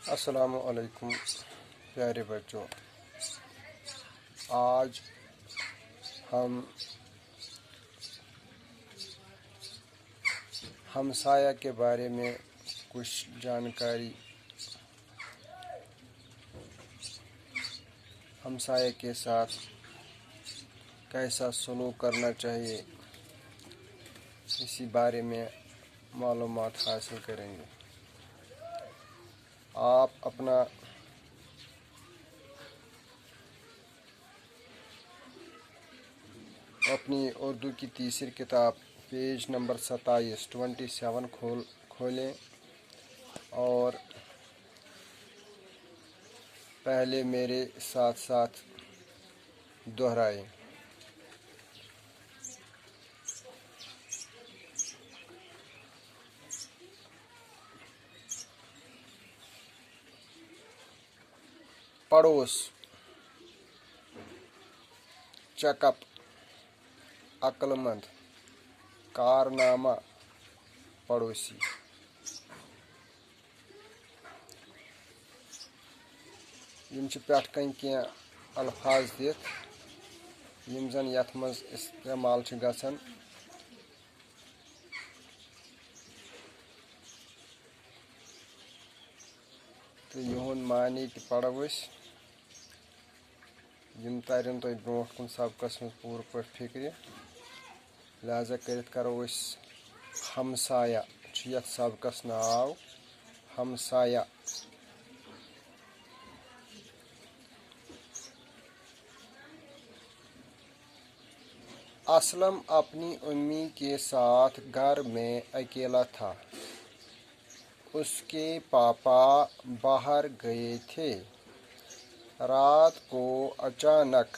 السلام علیکم پیارے بچوں، آج ہم ہمسایہ کے بارے میں کچھ جانکاری، ہمسایہ کے ساتھ کیسا سلوک کرنا چاہیے، اسی بارے میں معلومات حاصل کریں گے۔ آپ اپنی اردو کی تیسری کتاب پیج نمبر 27 کھولیں اور پہلے میرے ساتھ ساتھ دہرائیں۔ پڑوس، چیک اپ، عقل مند، کارنامہ، پڑوسی۔ یم چھ پٮ۪ٹھ کَنۍ کینٛہہ الفاظ دِتھ یم زن یتھ منٛز استعمال چھ گژھان۔ تہٕ یِہُنٛد معنی تہِ پرو أسۍ، یم ترن تۄہہِ برونٛٹھ کُن سبقس منٛز پوٗرٕ پٲٹھۍ فکرِ۔ لہذا کٔرِتھ کرو أسۍ ہمسایہ چھُ یتھ سبقس ناو، ہمسایہ۔ اسلم اپنی امی کے ساتھ گھر میں اکیلا تھا۔ اس کے پاپا باہر گئے تھے۔ رات کو اچانک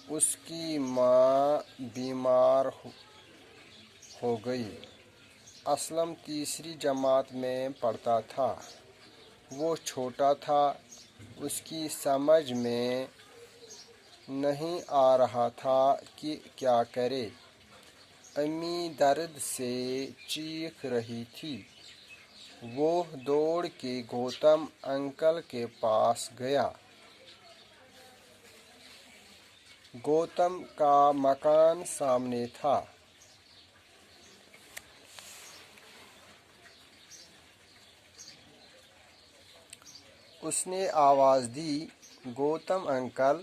اس کی ماں بیمار ہو گئی۔ اسلم تیسری جماعت میں پڑھتا تھا۔ وہ چھوٹا تھا، اس کی سمجھ میں نہیں آ رہا تھا کہ کیا کرے۔ امی درد سے چیخ رہی تھی۔ وہ دوڑ کے گوتم انکل کے پاس گیا۔ گوتم کا مکان سامنے تھا۔ اس نے آواز دی، گوتم انکل،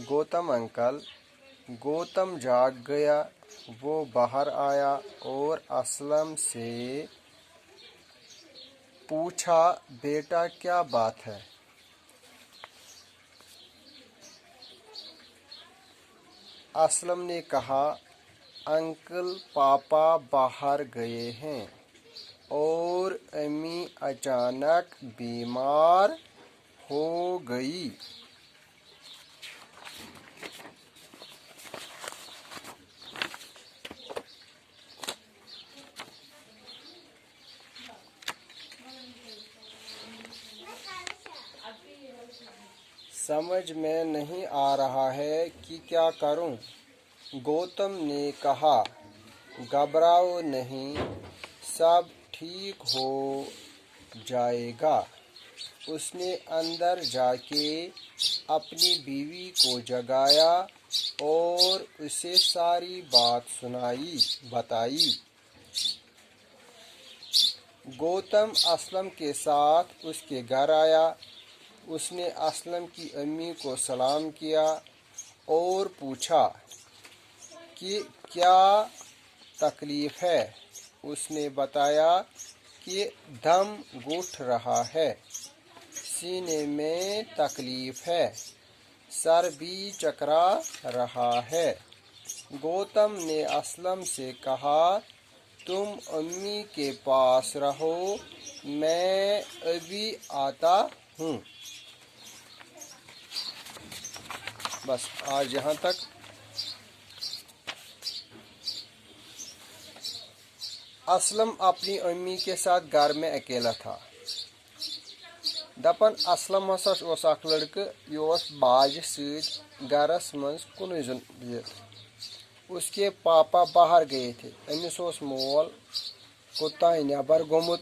گوتم انکل۔ گوتم جاگ گیا۔ وہ باہر آیا اور اسلم سے پوچھا، بیٹا کیا بات ہے؟ اسلم نے کہا، انکل پاپا باہر گئے ہیں اور امی اچانک بیمار ہو گئی۔ سمجھ میں نہیں آ رہا ہے کہ کیا کروں۔ گوتم نے کہا، گھبراؤ نہیں، سب ٹھیک ہو جائے گا۔ اس نے اندر جا کے اپنی بیوی کو جگایا اور اسے ساری بات بتائی۔ گوتم اسلم کے ساتھ اس کے گھر آیا۔ اس نے اسلم کی امی کو سلام کیا اور پوچھا کہ کیا تکلیف ہے۔ اس نے بتایا کہ دم گھٹ رہا ہے، سینے میں تکلیف ہے، سر بھی چکرا رہا ہے۔ گوتم نے اسلم سے کہا، تم امی کے پاس رہو، میں ابھی آتا ہوں۔ بس آج یہاں تک۔ اسلم اپنی امی کے ساتھ گھر میں اکیلا تھا۔ دپن اسلم ہسا اوس اکھ لڑکہٕ، یہ اوس باجہِ سۭتۍ گرس منٛز کُنُے زوٚن بِہِتھ۔ اس کے پاپا باہر گئے تھے۔ أمِس اوس مول کوٚتتانۍ نٮ۪بر گوٚمُت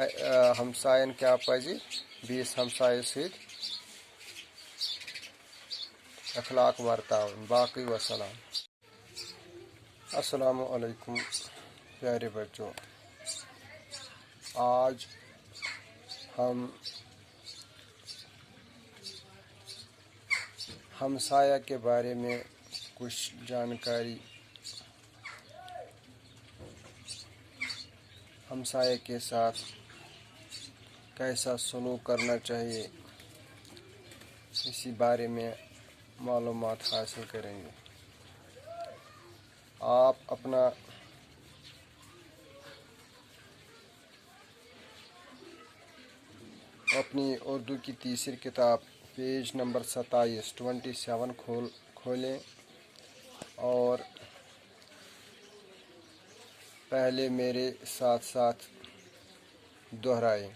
ہمسائن کیا پزِ بیس ہمسایس سۭتۍ اخلاق ورتاؤن. باقی وسلام. السلام علیکم پیارے بچوں. آج ہم ہمسایہ کے بارے میں کچھ جانکاری، ہمسایہ کے ساتھ کیسا سلوک کرنا چاہیے، اسی بارے میں معلومات حاصل کریں گے. آپ اپنی اردو کی تیسری کتاب پیج نمبر 27 کھولیں اور پہلے میرے ساتھ ساتھ دہرائیں.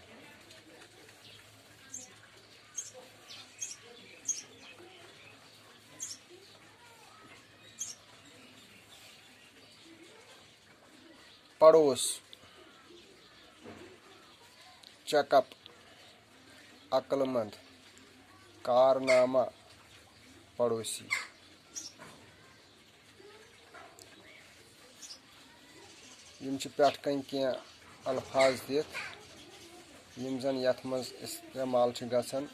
پڑوس، چیک اپ، عقل مند، کارنامہ، پڑوسی. یم چھ پٮ۪ٹھ کَنۍ کینٛہہ الفاظ دِتھ یم زن یتھ منٛز استعمال چھ گژھان.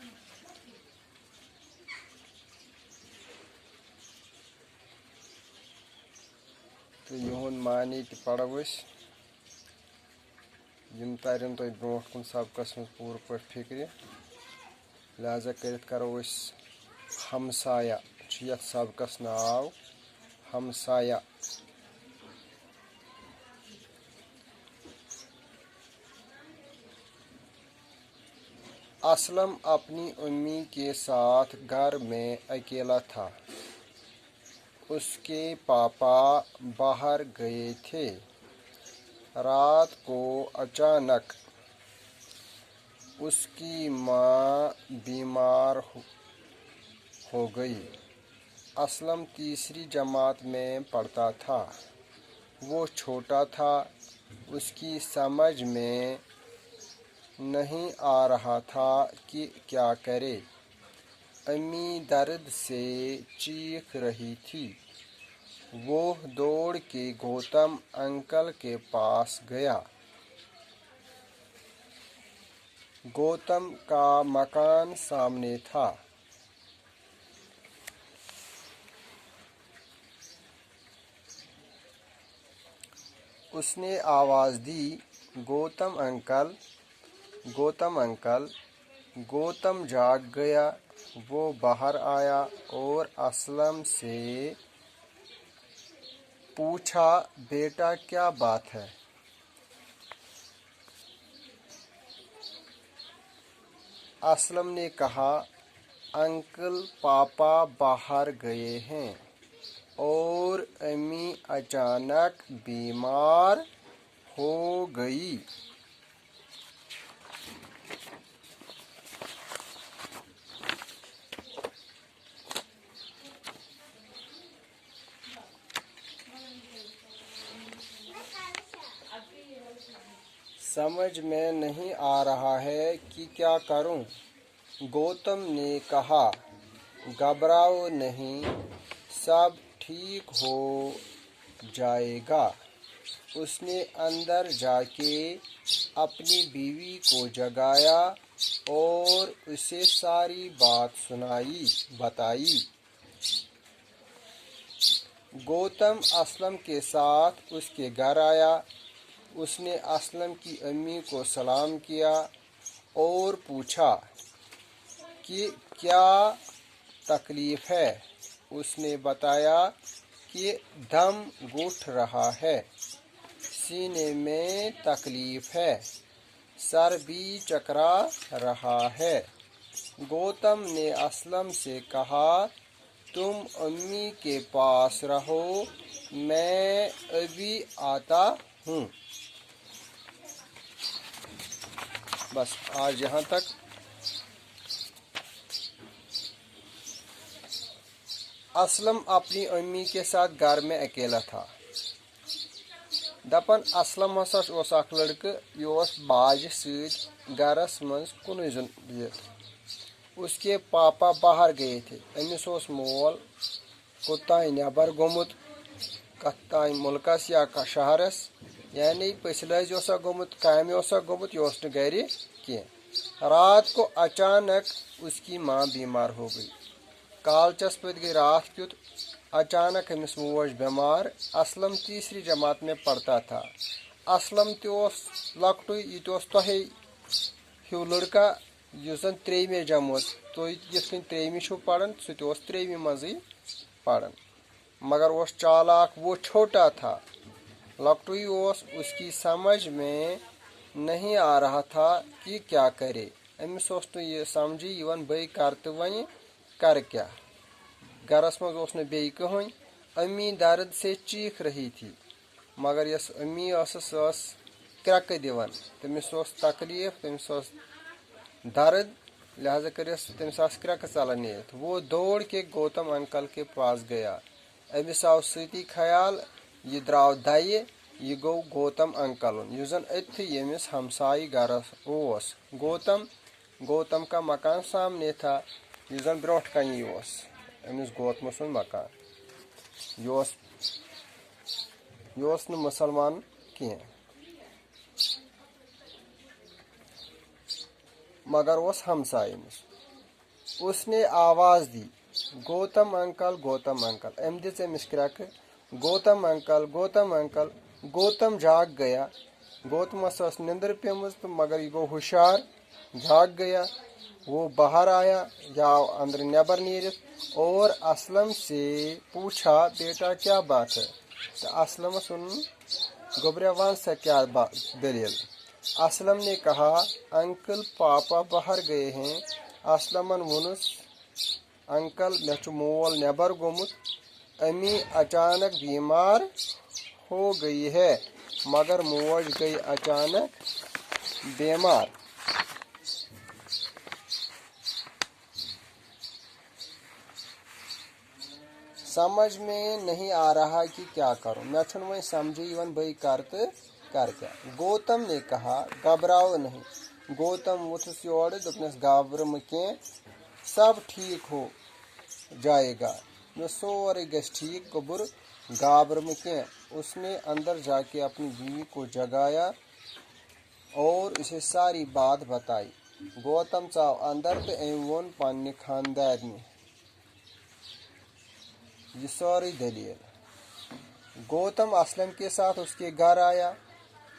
تہٕ یِہُنٛد معنی تہِ پرو أسۍ. یم ترن تۄہہِ برونٛٹھ کُن سبقس منٛز پوٗرٕ پٲٹھۍ فکرِ. لہذا کٔرِتھ کرو أسۍ ہمسایہ چھُ یتھ سبقس ناو. ہمسایہ. اسلم اپنی امی کے ساتھ گھر میں اکیلا تھا. اس کے پاپا باہر گئے تھے. رات کو اچانک اس کی ماں بیمار ہو گئی. اسلم تیسری جماعت میں پڑھتا تھا. وہ چھوٹا تھا. اس کی سمجھ میں نہیں آ رہا تھا کہ کیا کرے. امی درد سے چیخ رہی تھی. وہ دوڑ کے گوتم انکل کے پاس گیا. گوتم کا مکان سامنے تھا. اس نے آواز دی، گوتم انکل، گوتم انکل. گوتم جاگ گیا. وہ باہر آیا اور اسلم سے پوچھا، بیٹا کیا بات ہے؟ اسلم نے کہا، انکل پاپا باہر گئے ہیں اور امی اچانک بیمار ہو گئی. سمجھ میں نہیں آ رہا ہے کہ کیا کروں. گوتم نے کہا، گھبراؤ نہیں، سب ٹھیک ہو جائے گا. اس نے اندر جا کے اپنی بیوی کو جگایا اور اسے ساری بات بتائی. گوتم اسلم کے ساتھ اس کے گھر آیا. اس نے اسلم کی امی کو سلام کیا اور پوچھا کہ کیا تکلیف ہے. اس نے بتایا کہ دم گھٹ رہا ہے، سینے میں تکلیف ہے، سر بھی چکرا رہا ہے. گوتم نے اسلم سے کہا، تم امی کے پاس رہو، میں ابھی آتا ہوں. بس آج یہاں تک. اسلم اپنی امی کے ساتھ گھر میں اکیلا تھا. دپان اسلم ہسا اوس اکھ لڑکہٕ یہِ اوس باجہِ سۭتۍ گرس منٛز کُنُے زوٚن بِہِتھ اس کے پاپا باہر گئے تھے أمِس اوس مول کوٚتانۍ نٮ۪بر گوٚمُت کتھ تانۍ مُلکس یا شہرس یعنی پٔژھلٲزِ اوسا گوٚمُت کامہِ اوسا گوٚمُت یہِ اوس نہٕ گرِ کینٛہہ رات کو اچانک اس کی ماں بیمار ہو گئی کالچس پٔتۍ گئی رات کیُتھ اچانک أمِس موج بٮ۪مار اسلم تیسری جماعت میں پڑھتا تھا اسلم تہِ اوس لۄکٹُے یہِ تہِ اوس تۄہے ہیوٗ لڑکا یُس زن ترٛیٚیِمہِ جمٲژ تُہۍ یِتھ کٔنۍ ترٛیٚیِمہِ چھِو پران سُہ تہِ اوس ترٛیٚیِمہِ منٛزٕے پران مگر اوس چالاک وہ چھوٹا تھا لۄکٹُے اوس اس کی سمجھ میں نہیں آ رہا تھا کہ کیا کرے أمِس اوس نہٕ یہِ سمجھی یِوان بٔے کرٕ تہٕ وۄنۍ کرٕ کیٛاہ گرس منٛز اوس نہٕ بیٚیہِ کٕہٕنۍ امی درد سے چیٖخ رہی تھی مگر یۄس امی ٲسٕس سۄ ٲس کرٛٮ۪کہٕ دِوان تٔمِس اوس تکلیٖف تٔمِس اوس درد لہذا کٔرِس تٔمِس آسہٕ کرٛٮ۪کہٕ ژلان نیٖرِتھ وہ دوڑ کے گوتم انکل کے پاس گیا أمِس آو سۭتی خیال یہِ درٛاو دَیہِ یہِ گوٚو گوتم انکلُن یُس زن أتتھٕے ییٚمِس ہمسایہِ گرس اوس گوتم کا مکان سامنے تھا یُس زن برٛونٛٹھ کنی اوس أمِس گوتمہٕ سُنٛد مکان یہِ اوس نہٕ مُسلمان کینٛہہ مگر اوس ہمسایہِ أمِس اس نے آواز دی گوتم انکل أمۍ دِژ أمِس کرٛٮ۪کہٕ گوتم انکل گوتم جاگ گیا گوتمس ٲس نِندٕر پیٚمٕژ تہٕ مگر یہِ گوٚو ہُشار جاگ گیا وہ باہر آیا یا آو اندر نٮ۪بر نیٖرِتھ اور اسلم سے پوچھا بیٹا کیا بات ہے تہٕ اسلمس ووٚنُن گوٚبرا ون سا کیا دلیل اسلم نے کہا انکل پاپا باہر گئے ہیں اسلمن ووٚنُس انکل مےٚ چھُ مول نٮ۪بر گوٚمُت امی اچانک بیمار ہو گئی ہے مگر موج گئی اچانک بیمار سمجھ میں نہیں آ رہا کہ کیا کروں مےٚ چھُنہٕ وۄنۍ سمجھے یِوان بٔے کرٕ تہٕ کرٕ کیٛاہ گوتم نے کہا گھبراؤ نہیں گوتم ووٚتھُس یورٕ دوٚپنس گابرٕ مہٕ کینٛہہ سب ٹھیٖک ہو جائے گا مےٚ سورُے گژھِ ٹھیٖک گوٚبُر گابرٕ مہٕ کینٛہہ اس نے اندر جا کے اپنی بیوی کو جگایا اور اسے ساری بات بتائی گوتم ژاو اندر تہٕ أمۍ ووٚن پننہِ خاندارنہِ یہ سورُے دلیل گوتم اسلم کے ساتھ اس کے گھر آیا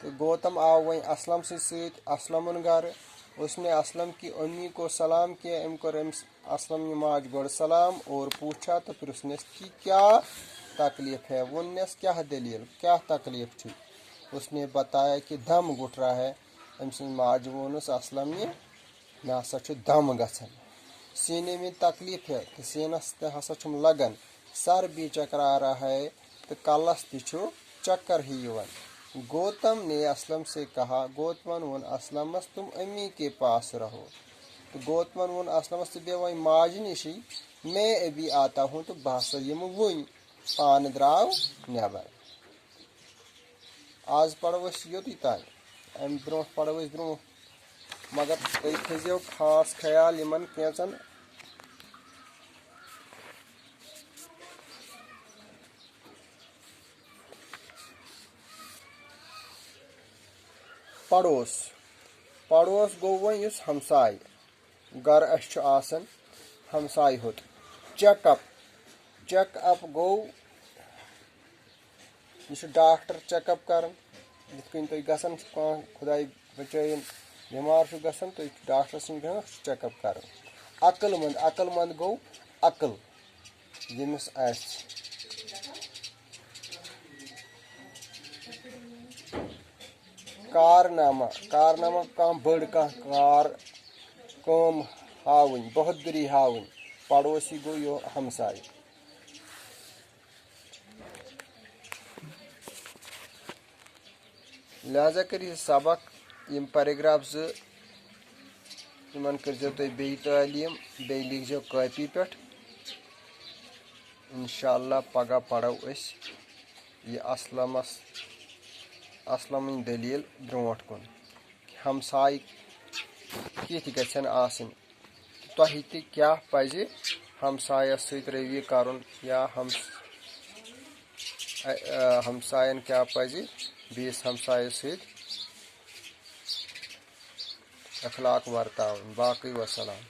تو گوتم آو وۄنۍ اسلم سٕنٛدۍ سۭتۍ اسلمُن گرٕ اس نے اسلم کی امی کو سلام کیا أمۍ کوٚر أمِس اسلمنہِ ماجہِ گۄڈٕ سلام اور پوٗچھا تہٕ پرٛژھنس کہ کیا تکلیف ہے ووٚننس کیٛاہ دلیل کیٛاہ تکلیف چھُے اس نے بتایا کہ دم گُٹھ رہا ہے أمۍ سٕنٛزِ ماجہِ ووٚنُس اسلمنہِ مےٚ ہسا چھُ دم گژھان سینے میں تکلیف ہے تہٕ سیٖنس تہِ ہسا چھُم لگان سر بھی چکرا رہا ہے تہٕ کلس تہِ چھُ چکر ہی یِوان گوتم نے اسلم سے کہا گوتمن ووٚن اسلمس تم امی کے پاس رہو تہٕ گوتمن ووٚن اسلمس تہٕ بیٚہہ وۄنۍ ماجہِ نِشی میں ابھی آتا ہوں تہٕ بہٕ ہسا یِمہٕ وُنۍ پانہٕ درٛاو نٮ۪بر آز پرو أسۍ یوٚتُے تانۍ امہِ برٛونٛٹھ پرو أسۍ برٛونٛٹھ مگر تُہۍ تھٲیزیو خاص خیال یِمن کینٛژن پڑوس گوٚو وۄنۍ یُس ہمساے گرٕ اَسہِ چھُ آسان ہمساے ہوٚت چیک اپ گوٚو یہِ چھُ ڈاکٹر چیک اپ کران یِتھ کٔنۍ تُہۍ گژھان چھُ کانٛہہ خۄداے بچٲیِن بٮ۪مار چھُ گژھان تُہۍ چھُ ڈاکٹرس نِش گژھان سُہ چھُ چیک اپ کران عقل منٛد گوٚو عقل ییٚمِس آسہِ کارنامہ کانٛہہ بٔڑ کانٛہہ کار کٲم ہاوٕنۍ بہادری ہاوٕنۍ پڑوسی گوٚو یہِ ہمساے لہذا کٔرِو یہِ سبق یِم پیراگراف 2 یِمن کٔرۍزیو تُہۍ بیٚیہِ تعلیٖم بیٚیہِ لیکھزیو کٲپی پٮ۪ٹھ انشاء اللہ پگاہ پرو أسۍ یہِ اسلمس اسلمٕنۍ دٔلیٖل برونٛٹھ کُن ہمساے کِتھ گژھن آسٕنۍ تۄہہِ تہِ کیٛاہ پزِ ہمسایس سۭتۍ روی کرُن یا ہمساین کیٛاہ پزِ بیٚیِس ہمسایس سۭتۍ اخلاق ورتاوٕنۍ باقٕے وسلام